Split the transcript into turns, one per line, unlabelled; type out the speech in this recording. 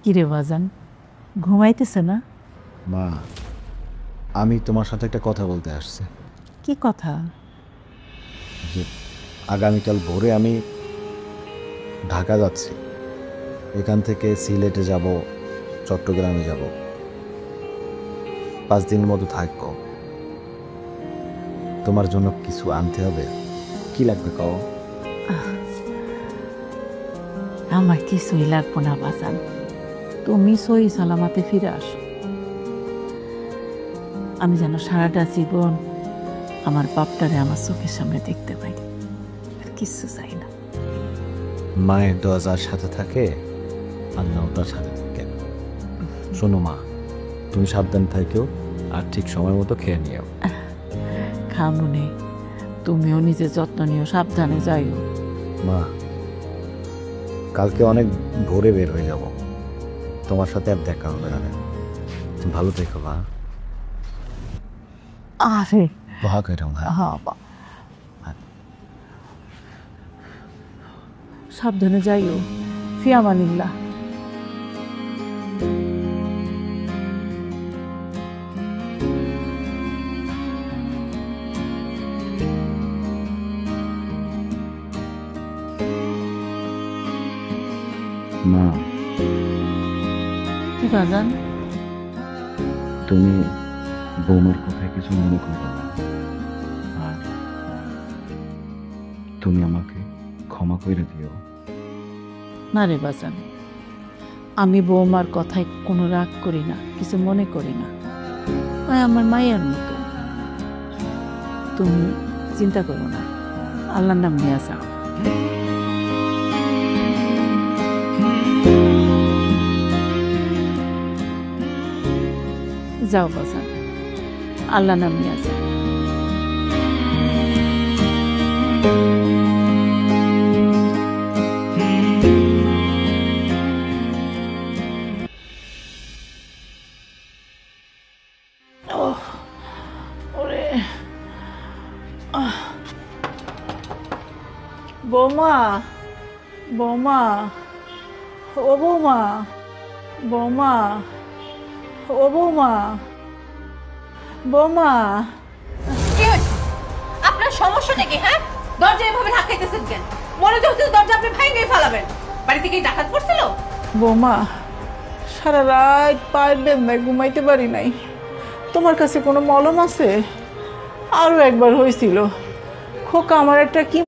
কিরে বাজান, ঘুমাইতেছ না?
মা, আমি তোমার সাথে একটা কথা বলতে আসছি।
কি কথা?
যে আগামীকাল ভোরে আমি ঢাকা যাচ্ছি, এখান থেকে সিলেটে যাব, চট্টগ্রামে যাব, 5 দিনের মতো থাকবো। তোমার জন্য কিছু আনতে হবে, কি লাগবে কও?
আমার কিছুই লাগবো না বাজান, তুমি সহি সালামাতে ফিরে আসো। আমি যেন সারাটা জীবন আমার বাপটারে আমার চোখের সামনে দেখতে পাই, আর কিছু চাই না।
মায়ের দোয়া যার সাথে থাকে, আল্লাহ তার সাথে থাকে। শোনো মা, তুমি সাবধান থাকো আর ঠিক সময় মতো খেয়ে নিও।
খামুনে, তুমিও নিজের যত্ন নিও, সাবধানে যাইও।
মা, কালকে অনেক ভোরে বের হয়ে যাব, তোমার সাথে আর দেখা হবে না। তুমি ভালো থেকো মা।
আরে
দোয়া করো মা।
সাবধানে যাইও, ফিয়ামানিল্লাহ।
মা,
কি বাজান?
তুমি বৌমার কথায় কিছু মনে করবে না, আর তুমি আমাকে ক্ষমা করে দিও।
না রে বাজান, আমি বৌমার কথায় কোনো রাগ করি না, কিছু মনে করি না। ওই আমার মায়ের মতো, তুমি চিন্তা করো না, আল্লাহর নাম নিয়ে যাও। যাও বাজান, আল্লাহর নাম নিয়ে যাও। বৌমা, বৌমা, ও বৌমা, বৌমা, ও বৌমা, বৌমা।
কি হয়েছে? আপনার সমস্যাটা কি? হ্যাঁ, দরজা এভাবে ধাক্কাইতেছেন কেন? মনে তো হচ্ছে দরজা আপনি ভেঙে ফেলাবেন। বাড়ি থেকে ডাকাত পড়ছিল?
বৌমা, সারা রাত পায়ের বেদনায় ঘুমাইতে পারি নাই। তোমার কাছে কোনো মলম আছে? আরো একবার হয়েছিল, খোকা আমার একটা কি